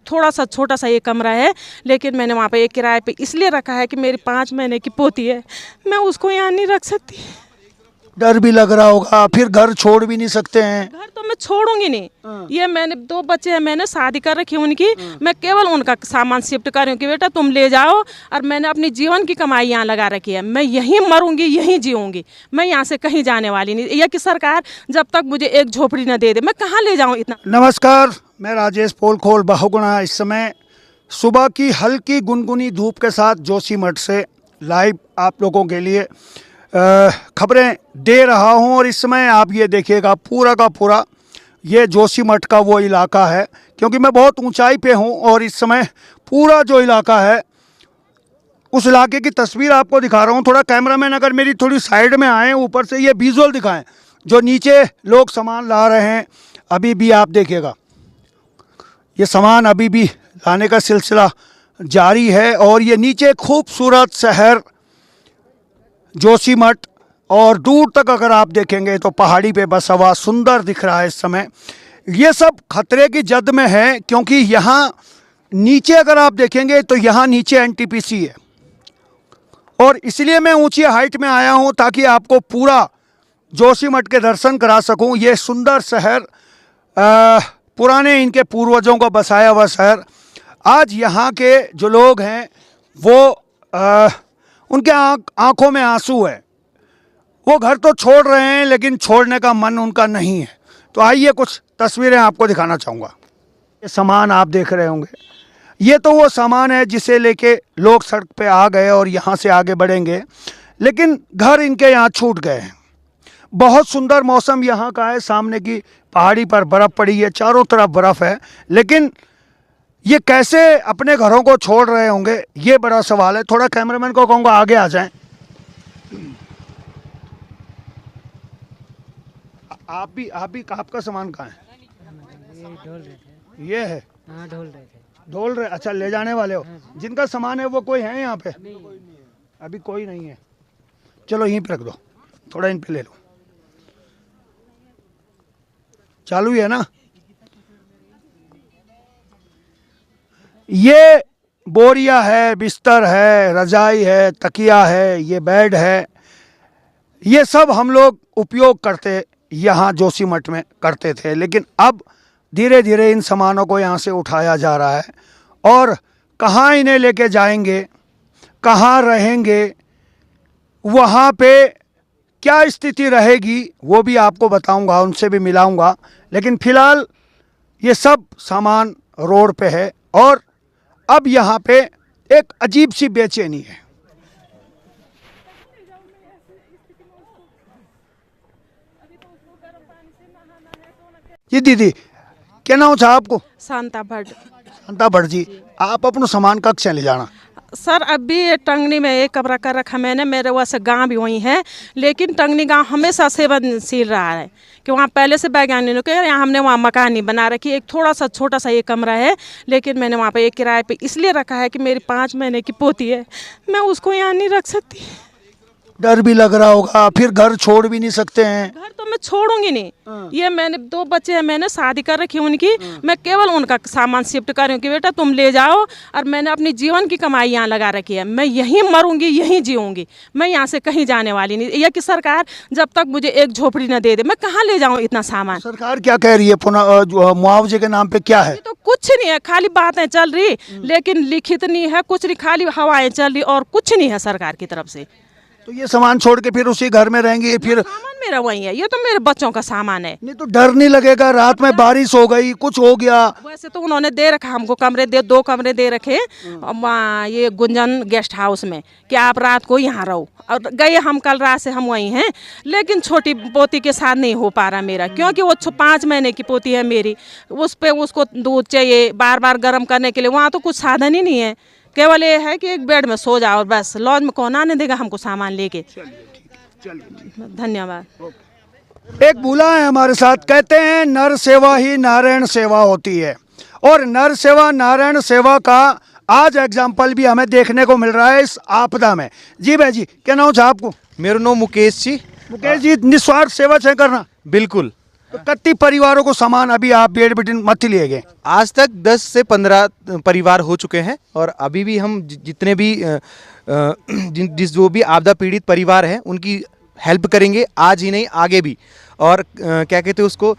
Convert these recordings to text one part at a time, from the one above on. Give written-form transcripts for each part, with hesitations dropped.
थोड़ा सा छोटा सा ये कमरा है, लेकिन मैंने वहाँ पे एक किराए पे इसलिए रखा है कि मेरी 5 महीने की पोती है, मैं उसको यहाँ नहीं रख सकती। डर भी लग रहा होगा, फिर घर छोड़ भी नहीं सकते हैं। घर तो मैं छोड़ूंगी नहीं। ये मैंने 2 बच्चे हैं, मैंने शादी कर रखी है उनकी, मैं केवल उनका सामान शिफ्ट कर रही हूँ कि बेटा तुम ले जाओ, और मैंने अपनी जीवन की कमाई यहाँ लगा रखी है। मैं यहीं मरूंगी, यहीं जीऊंगी, मैं यहाँ से कहीं जाने वाली नहीं। यह कि सरकार जब तक मुझे एक झोपड़ी न दे दे, मैं कहाँ ले जाऊँ इतना। नमस्कार, मैं राजेश पोलखोल बहुगुणा इस समय सुबह की हल्की गुनगुनी धूप के साथ जोशीमठ से लाइव आप लोगों के लिए खबरें दे रहा हूं। और इस समय आप ये देखिएगा पूरा का पूरा ये जोशीमठ का वो इलाका है, क्योंकि मैं बहुत ऊंचाई पे हूं और इस समय पूरा जो इलाका है उस इलाके की तस्वीर आपको दिखा रहा हूं। थोड़ा कैमरामैन अगर मेरी थोड़ी साइड में आए, ऊपर से ये विजुअल दिखाएं जो नीचे लोग सामान ला रहे हैं। अभी भी आप देखिएगा ये सामान अभी भी लाने का सिलसिला जारी है। और ये नीचे खूबसूरत शहर जोशीमठ, और दूर तक अगर आप देखेंगे तो पहाड़ी पे बसा हुआ सुंदर दिख रहा है इस समय। ये सब खतरे की जद में है, क्योंकि यहाँ नीचे अगर आप देखेंगे तो यहाँ नीचे एनटीपीसी है, और इसलिए मैं ऊंची हाइट में आया हूँ ताकि आपको पूरा जोशीमठ के दर्शन करा सकूँ। ये सुंदर शहर पुराने इनके पूर्वजों का बसाया हुआ शहर। आज यहाँ के जो लोग हैं वो उनके आंखों में आंसू है। वो घर तो छोड़ रहे हैं, लेकिन छोड़ने का मन उनका नहीं है। तो आइए कुछ तस्वीरें आपको दिखाना चाहूँगा। ये सामान आप देख रहे होंगे, ये तो वो सामान है जिसे लेके लोग सड़क पे आ गए और यहाँ से आगे बढ़ेंगे, लेकिन घर इनके यहाँ छूट गए हैं। बहुत सुंदर मौसम यहाँ का है, सामने की पहाड़ी पर बर्फ़ पड़ी है, चारों तरफ बर्फ़ है, लेकिन ये कैसे अपने घरों को छोड़ रहे होंगे, ये बड़ा सवाल है। थोड़ा कैमरामैन को कहूँगा आगे आ जाएं। आप भी आपका सामान कहाँ है? ये ढोल रहे थे। ये है? हाँ, ढोल रहे थे। ढोल रहे? अच्छा, ले जाने वाले हो। जिनका सामान है वो कोई है यहाँ पे? अभी कोई नहीं है। चलो यहीं पे रख दो, थोड़ा इन पे ले लो। चालू ही है ना? ये बोरिया है, बिस्तर है, रजाई है, तकिया है, ये बेड है, ये सब हम लोग उपयोग करते यहाँ जोशीमठ में करते थे। लेकिन अब धीरे धीरे इन सामानों को यहाँ से उठाया जा रहा है, और कहाँ इन्हें लेके जाएंगे, कहाँ रहेंगे, वहाँ पे क्या स्थिति रहेगी वो भी आपको बताऊंगा, उनसे भी मिलाऊंगा। लेकिन फिलहाल ये सब सामान रोड पे है, और अब यहाँ पे एक अजीब सी बेचैनी है। जी दीदी, क्या नाम था आपको? शांता भट्ट। शांता भट्ट जी, आप अपना सामान कब से ले जाना? सर अभी टंगनी में एक कमरा कर रखा मैंने, मेरे वैसे गांव भी वही है, लेकिन टंगनी गांव हमेशा सेवनशील रहा है कि वहाँ पहले से वैज्ञानिकों के यहाँ हमने वहाँ मकान नहीं बना रखी। एक थोड़ा सा छोटा सा ये कमरा है, लेकिन मैंने वहाँ पे एक किराए पे इसलिए रखा है कि मेरी 5 महीने की पोती है, मैं उसको यहाँ नहीं रख सकती। डर भी लग रहा होगा, फिर घर छोड़ भी नहीं सकते हैं। घर तो मैं छोड़ूंगी नहीं। ये मैंने 2 बच्चे हैं, मैंने शादी कर रखी है उनकी, मैं केवल उनका सामान शिफ्ट कर रही हूँ कि बेटा तुम ले जाओ, और मैंने अपनी जीवन की कमाई यहाँ लगा रखी है। मैं यहीं मरूंगी, यहीं जीऊंगी, मैं यहाँ से कहीं जाने वाली नहीं। यह कि सरकार जब तक मुझे एक झोपड़ी न दे दे, मैं कहाँ ले जाऊँ इतना सामान। सरकार क्या कह रही है? मुआवजे के नाम पे क्या है? तो कुछ नहीं है, खाली बातें चल रही, लेकिन लिखित नहीं है कुछ नहीं, खाली हवाएं चल रही और कुछ नहीं है सरकार की तरफ से। तो ये सामान छोड़ के फिर उसी घर में रहेंगे? फिर सामान मेरा वही है, ये तो मेरे बच्चों का सामान है। नहीं तो डर नहीं लगेगा? रात में बारिश हो गई, कुछ हो गया। वैसे तो उन्होंने दे रखा हमको कमरे, 2 कमरे दे रखे ये गुंजन गेस्ट हाउस में कि आप रात को यहाँ रहो, और गए हम कल रात से हम वहीं हैं। लेकिन छोटी पोती के साथ नहीं हो पा रहा मेरा, क्योंकि वो 5 महीने की पोती है मेरी, उस पर उसको दूध चाहिए बार बार गर्म करने के लिए। वहाँ तो कुछ साधन ही नहीं है, केवल ये है कि एक बेड में सो जाओ बस। लॉज में कौन आने देगा हमको सामान लेके। धन्यवाद। एक भूला है हमारे साथ, कहते हैं नर सेवा ही नारायण सेवा होती है, और नर सेवा नारायण सेवा का आज एग्जाम्पल भी हमें देखने को मिल रहा है इस आपदा में। जी भाई जी, क्या नाम था आपको? मेरा नाम मुकेश जी। मुकेश जी, निस्वार्थ सेवा छे करना? बिल्कुल। तो कितने परिवारों को सामान अभी आप बेड बिटिन मत लिए गए? आज तक 10 से 15 परिवार हो चुके हैं और अभी भी हम जितने भी जो भी आपदा पीड़ित परिवार हैं उनकी हेल्प करेंगे, आज ही नहीं आगे भी। और क्या कहते हैं उसको,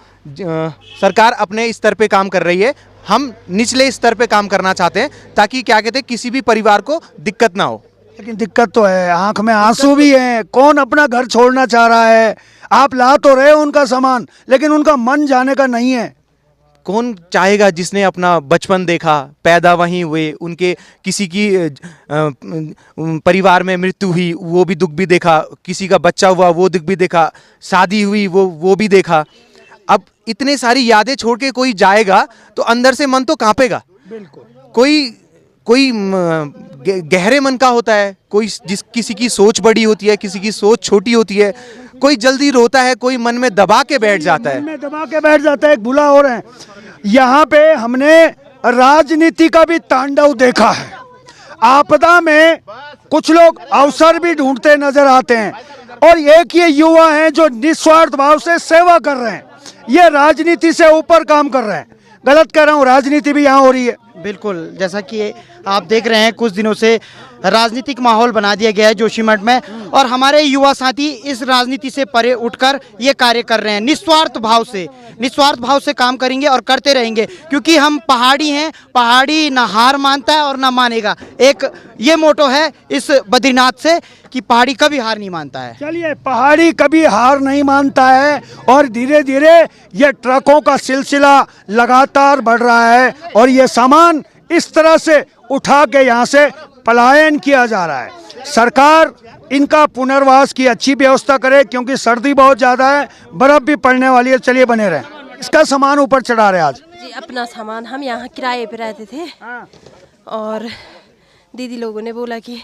सरकार अपने स्तर पे काम कर रही है, हम निचले स्तर पे काम करना चाहते हैं ताकि क्या कहते हैं किसी भी परिवार को दिक्कत ना हो। लेकिन दिक्कत तो है, आंख में आंसू भी हैं। कौन अपना घर छोड़ना चाह रहा है? आप ला तो रहे हो उनका सामान, लेकिन उनका मन जाने का नहीं है। कौन चाहेगा जिसने अपना बचपन देखा, पैदा वहीं हुए, उनके किसी की परिवार में मृत्यु हुई वो भी दुख भी देखा, किसी का बच्चा हुआ वो दुख भी देखा, शादी हुई वो भी देखा। अब इतने सारी यादें छोड़ के कोई जाएगा तो अंदर से मन तो कांपेगा। बिल्कुल। कोई गहरे मन का होता है, किसी की सोच बड़ी होती है, किसी की सोच छोटी होती है, कोई जल्दी रोता है, कोई मन में दबा के बैठ जाता है। मन में दबा के बैठ जाता है। एक भूला हो रहे हैं, यहाँ पे हमने राजनीति का भी तांडव देखा है। आपदा में कुछ लोग अवसर भी ढूंढते नजर आते हैं और एक ये युवा हैं जो निस्वार्थ भाव से सेवा कर रहे हैं, ये राजनीति से ऊपर काम कर रहे हैं। गलत कह रहा हूँ? राजनीति भी यहाँ हो रही है। बिल्कुल, जैसा कि आप देख रहे हैं कुछ दिनों से राजनीतिक माहौल बना दिया गया है जोशीमठ में, और हमारे युवा साथी इस राजनीति से परे उठकर ये कार्य कर रहे हैं। निस्वार्थ भाव से काम करेंगे और करते रहेंगे, क्योंकि हम पहाड़ी हैं, पहाड़ी ना हार मानता है और ना मानेगा। एक ये मोटो है इस बद्रीनाथ से कि पहाड़ी कभी हार नहीं मानता है। चलिए, पहाड़ी कभी हार नहीं मानता है और धीरे धीरे ये ट्रकों का सिलसिला लगातार बढ़ रहा है और ये सामान इस तरह से उठा के यहाँ से पलायन किया जा रहा है। सरकार इनका पुनर्वास की अच्छी व्यवस्था करे, क्योंकि सर्दी बहुत ज़्यादा है, बर्फ भी पड़ने वाली है। चलिए बने रहें। इसका सामान ऊपर चढ़ा रहे आज जी। अपना सामान हम यहाँ किराए पे रहते थे और दीदी लोगों ने बोला कि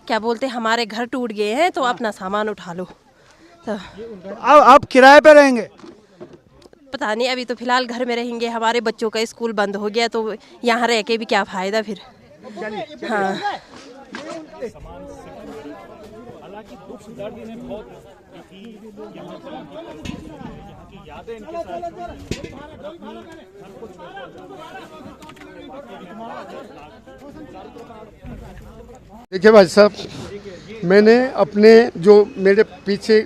क्या बोलते हमारे घर टूट गए हैं तो अपना सामान उठा लो। तो अब किराए पे रहेंगे? पता नहीं, अभी तो फिलहाल घर में रहेंगे। हमारे बच्चों का स्कूल बंद हो गया तो यहाँ रह के भी क्या फ़ायदा फिर। हाँ। देखिए भाई साहब, मैंने अपने जो मेरे पीछे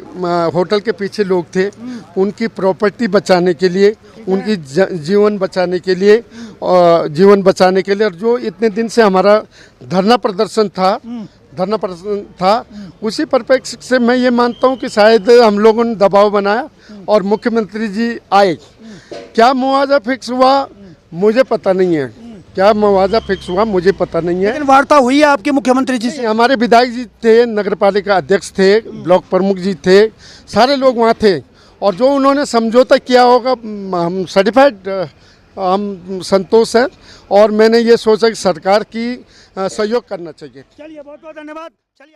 होटल के पीछे लोग थे उनकी प्रॉपर्टी बचाने के लिए, उनकी जीवन बचाने के लिए और जो इतने दिन से हमारा धरना प्रदर्शन था उसी परिप्रेक्ष्य से मैं ये मानता हूँ कि शायद हम लोगों ने दबाव बनाया और मुख्यमंत्री जी आए। क्या मुआवजा फिक्स हुआ मुझे पता नहीं है, मुझे पता नहीं है। लेकिन वार्ता हुई है आपके मुख्यमंत्री जी से? हमारे विधायक जी थे, नगरपालिका अध्यक्ष थे, ब्लॉक प्रमुख जी थे, सारे लोग वहाँ थे और जो उन्होंने समझौता किया होगा हम सर्टिफाइड, हम संतोष हैं और मैंने ये सोचा कि सरकार की सहयोग करना चाहिए। चलिए, बहुत बहुत धन्यवाद। चलिए।